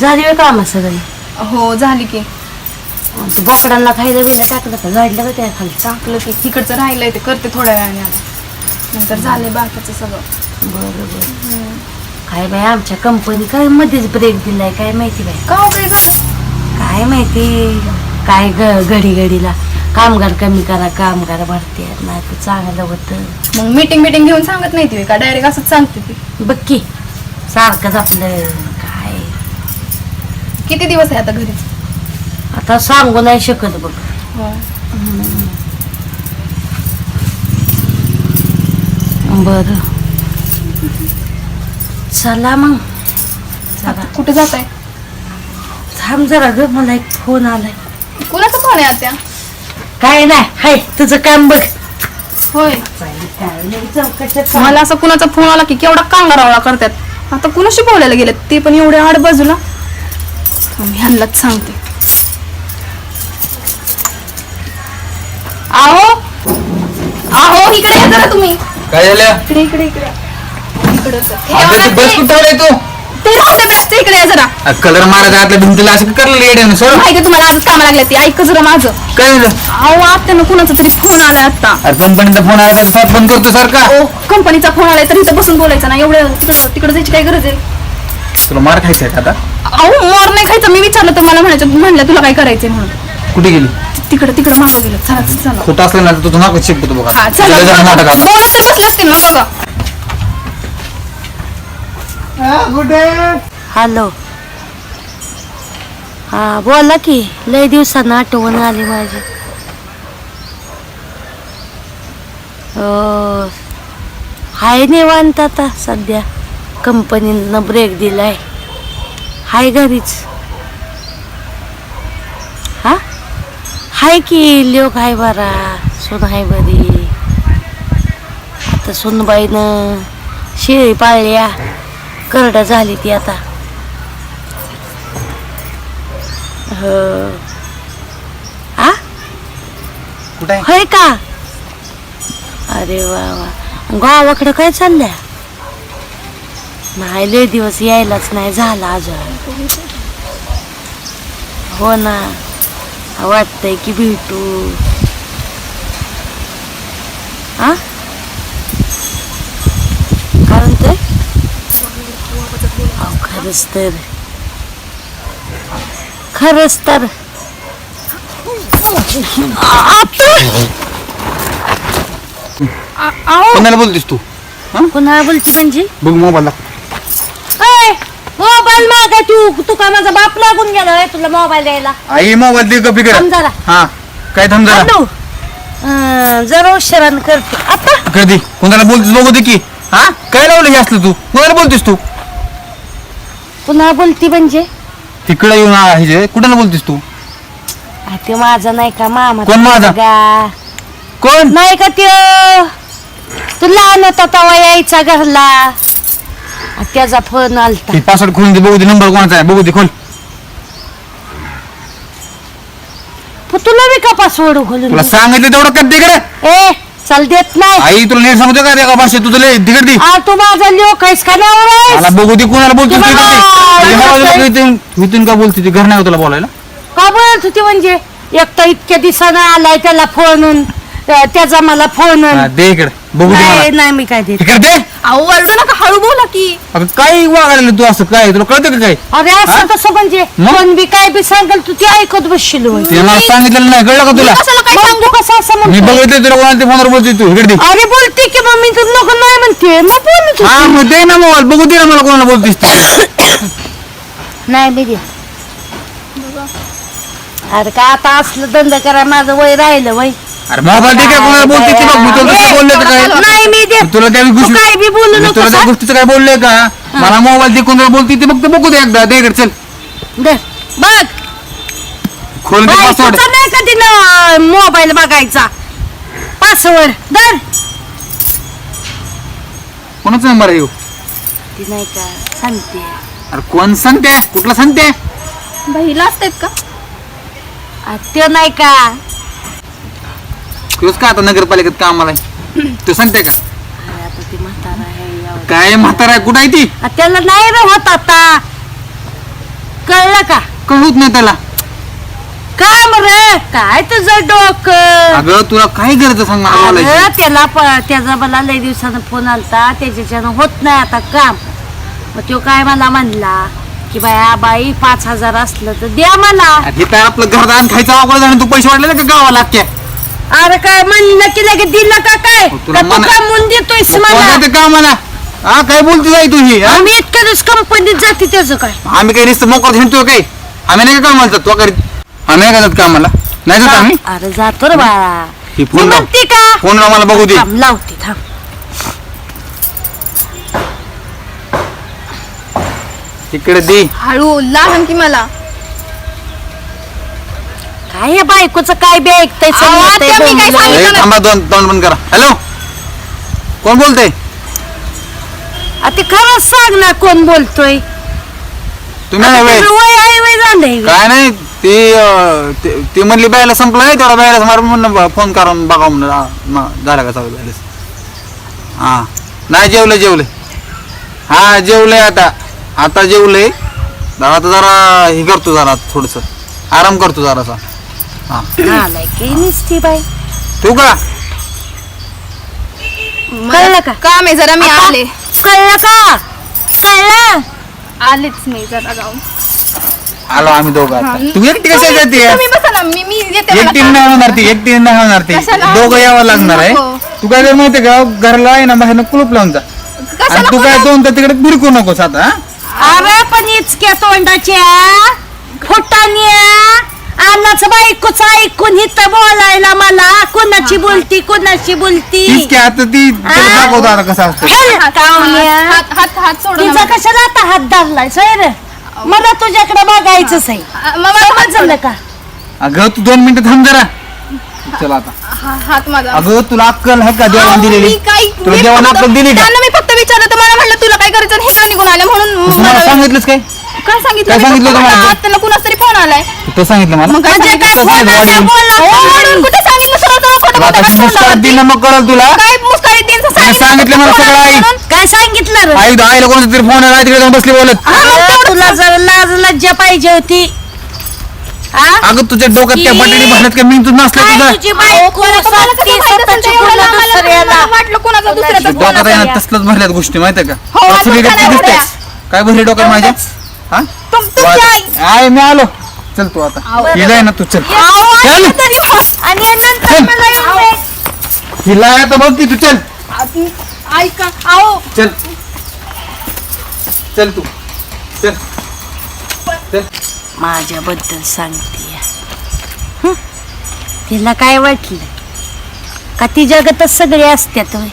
झाली वेळ काम सगळी? हो झाली की. बोकडांना खायला वेळेला टाकलं का झाडलं का त्या खाली? टाकलं की तिकडचं राहिलंय ते करते थोड्या वेळाने आता. नंतर झालंय बाकीचं सगळं. बरोबर. काय बाई आमच्या कंपनी काय मध्येच ब्रेक दिलाय काय माहिती बाई. का काय झालं? काय माहिती काय घडी घडीला कामगार कमी करा कामगार भरते नाही तर चांगलं होतं. मग मीटिंग घेऊन सांगत नाही ती का डायरेक्ट असंच सांगते ती? बघ की सारखंच आपलं काय. किती दिवस आहे आता घरीच? आता सांगू नाही शकत बघ. बर चला मग. आता कुठे जात आहे? थांब जरा ग मला एक फोन आलाय. कुणाचा फोन आहे आत्या? काय नाही हाय तुझं काम बघ. होय. चौकशात मला असं कुणाचा फोन आला की केवढा कांगारावळा करतात. आता कुणाशी बोलायला गेलेत ते पण एवढे आड बाजूला. ह्यांनाच सांगते. आहो आहो इकडे या जरा तुम्ही. काय झालं? इकडे इकडे इकडे इकडे बस कुठं ठेवलंय तू? ते राहून दे बॅगचं, इकडे या जरा. कलर मारायचा आतल्या भिंतीला असं करलं येड्यानं सोड. माहिती तुम्हाला आजच कामा लागले ते. ऐक जरा माझं. काय झालं? अहो आत्यानं कुणाचा तरी फोन आलाय आता. अरे कंपनीचा फोन आला त्याचा फोन बंद करतो सारखा. ओ कंपनीचा फोन आलाय तर इथं बसून बोलायचं ना. एवढं तिकडे जायची काय गरज आहे? तुला मार खायचा आहे का आता? अहो मोर नाही खायचं. मी विचारलं तर मला म्हणलं तुला काय करायचंय म्हणून. कुठे गेली? तिकडे मागं गेलं. चला चला. खोटं असलं ना तर तुझं नाकच शिकतो बघा. हा तुला जरा चला. नाटक असतं. बोलत तर बसले असतील ना बघा. हॅलो हा बोला की. लय दिवसानं आठवण आली माझी. हाय निवांत आता सध्या. कंपनीनं ब्रेक दिलाय. हाय घरीच. हा हाय की लोक हाय बरा. सून हाय बरी. आता सुनबाईनं शेळी पाळल्या करडा झाली ती आता. हो आ कुठे आहे? होय का? अरे वा वा. गावाकडं काय चाललंय? नाही लय दिवस यायलाच नाही झाला अजून. हो ना वाटतंय की भेटू. आ काय म्हणतोय? खरंच तर कोणाला बोलतेस तू? कुणाला बोलते म्हणजे? बघ मोबाईल मोबाईल मागाय तू का माझा बाप लागून गेला तुला मोबाईल द्यायला? आई मोबाईल दे का बिगर. थांब जरा. हा काय थांब जरा. हॅलो जरा उशिरान करते आता. कधी कोणाला बोलतेस बघू दे की. हा काय लावलं हे असलं तू? कोणाला बोलतेस तू? पुन्हा बोलती म्हणजे? तिकडे येऊन हे कुणाला बोलतेस तू? ते माझा नाही का मामा. कोण माझा? कोण नाही का तू लहान होता तवा यायचा घरला. त्याचा फोन आलता. पासवर्ड खोलून दे बघू दे. नंबर कोणाचा आहे बघू दे. खोल. तुला मी का पासवर्ड खोलून तुला सांगितलं तेवढं कर तिकडे. ए चल देत नाही. आई तुला नीट सांगतो का एका भाषेत तुझं लय तिकड दे. तू माझा लोक आहेस का नाही? मला बघू दे कोणाला बोलतोस तू. इथून का बोलते ती? घर नाही तुला बोलायला? का बोलत होती म्हणजे? एक तर इतक्या दिवसानं आलाय त्याला फोन. त्याचा मला फोन. दे इकडे बघू दे मला. नाही मी काय देत. इकडे दे. अहो वरडू नका, हळू बोला की. अगं काय वागायला तू असं? काय तुला कळतं का काय? अरे असं तसं म्हणजे कोण बी काय बी सांगेल तू ते ऐकत बसशील होय. ते मला सांगितलेलं नाही. कळलं का तुला? कशाला काय मग सांगू? तू कसं असं मी म्हणतो? बघितलं तुला कोणाला फोनवर बोलतोय तू. इकडे दे. अरे बोलते की मग मी तुला नको नाही म्हणते. मग बोलत हा होती. मग दे ना मोबाईल. बघू दे ना मला कोणाला बोलतोस तू. नाही मी दे. अरे का आता असलं धंदा करा माझं वय राहिलं वय. अरे मोबाईल दे. काय कोणाला बोलते ती बघ. मी तुला तसं बोलले का काय? नाही मी दे. तुला त्या तू काय बी बोलू मी नको तुला त्या गोष्टीचं काय बोललोय का? मला मोबाईल दे. कोणाला बोलते ते फक्त बघू दे एकदा. दे इकडे चल. दे बघ. खोल दे पासवर्ड. बायकोचा नाही कधी ना मोबाईल बघायचा. पासवर्ड दर. कोणाचा नंबर आहे ह्यो? ती नाही का सांगते. अरे कोण सांगते? कुठला सांगते? बहिला असतात का? ते नाही का तोच का आता नगरपालिकेत कामाला आहे? तो सांगते का? अरे आता ती म्हातारा आहे काय म्हातारा आहे? कुठं आहे ती? त्याला नाही रे होत आता. अक्कल होत नाही त्याला. काम रे काय तुझं डोकं. अगं तुला काय करायचं सांग मला बोलायचं. अगं त्याचा मला लय दिवसानं फोन आलता त्याच्याच्यानं होत नाही आता काम. मग तो काय मला म्हणला की बाई 5,000 असलं तर द्या मला. हे काय आपलं घरदार खायचं अवघड झालं. तू पैसे वाटले का गावाला अख्ख्या. अरे काय म्हणलं की लगेच दिलं का काय तुला का तू मना- कमवून देतोयस मला. का मला हा काय बोलते जाई तू ही हा? आम्ही इतक्या दिवस कंपनीत जाते त्याचं काय. आम्ही काही नुसतं मोकळं हिंडतोय काय. आम्ही नाही का कामाला जातो करीत. आम्ही नाही का जात कामाला. नाही जात आम्ही. अरे जातो रे बाळा. ही मी फोन लाव. म्हणते का फोन लाव मला बघू दे. थांब लावते थांब. इकडे दे. हळू लहान की मला. काय या बायकोचं काय बी ऐकताय अहो, आत्या, मी काय ए, सांगितलं थांबा तोंड बंद करा. हॅलो कोण बोलतय. ते खरंच सांग ना कोण बोलतोय. तुम्ही आता नाही वेळ. तुझं वय आहे वय झालंय. काय नाही ती म्हणली बायला संपलं नाही तेवढा बायला मारून म्हणलं फोन करून बघा म्हणलं झाला का चालू बॅलन्स. हा नाही जेवले हा जेवलंय आता जेवलंय. जरा हे करतो जरा थोडस आराम करतो जरासा. हा आलाय की निसती बाई. तू का कळलं का काम आहे जरा मी आता? आले. कळलं का कळलं. आलेच मी जरा जाऊन. आलो आम्ही दोघं आता. तू एकटी कशा जाते. तुम्ही बसा ना मी येते मला एकटीने नाही होणार ती एकटीने नाही होणार ती कशाला? दोघं यावं लागणार आहे. नको. तू काय कर माहितीये का घरला आहे ना बाहेर कुलूप लावून जा. आणि कशाला तू काय दोन तर तिकडे बिरकू नकोस आता. हा? अरे पण इचक्या तोंडाच्या फुटाण्या अन्नाचं बायकोच ऐकून इथं बोलायला मला कोणाची बोलती तीच की आता ती तुला दाखवतो आता कसं असतं. हात सोडून तिचा कशाला आता हात धरलाय सर. मला तुझ्याकडे बघायचंच आहे. समजलं का. अगं तू 2 मिनिटं थांब जरा. चला आता. हात माझा. अगं तुला अक्कल आहे का देवाने दिलेली. मी काय तुला मी देवाने फक्त- अक्कल दिली का. त्यांना मी फक्त विचारलं तर मला म्हणलं तुला काय करायचं हे का निघून आलं म्हणून तुम्हाला मला- सांगितलंच काय. काय सांगितलं काय मी सांगितलं फक्त तुम्हाला? म्हणलं, त्यांना कुणाच तरी फोन आलाय. तू सांगितलं मला. मग काय म्हणजे काय सांगितलं? फोन आला, वाजून. बोला, म्हणून कुठे सांगितलं सरळ सरळ खोटं तुला खोटं आता काय मुस्काळात तोंडावरती? दिलं मग कळलं तुला. काय मुस्काळीत दिन तिने सांगितलं मला सगळं आई. काय सांगितलं रे. आईला कोणाचा तरी फोन आला तिकडे जाऊन बसली बोलत. अरे, तुला जरा लाज लज्जा पाहिजे होती. हा? अगं तुझ्या डोक्यात त्या बटाटी भरल्यात का मी तू नसलं काय तुझं. तुझी बायको सत्ती स्वतःची बोलत दुसऱ्याला. वाटलं कोणाचा दुसऱ्याचा फोन डोक्यात आहे असेल. ना तसलंच भरल्यात गोष्टी माहितीये का. हो, तुला सगळी आता व्यक्ती काय दिसतेस. भरल्या? काय भरली डोक्यात माझ्या. हा तुमची आई. आय मी आलो. चल तू आता हिला ना तू चल. अहो, चल. ऐका तरी. आणि नंतर चल. मला येऊन दे. हिला आता बघ की तू चल. ऐका अहो चल चल तू चल चल. माझ्याबद्दल सांगते तिला काय वाटलं का ती जगातच सगळे असत्यात होय.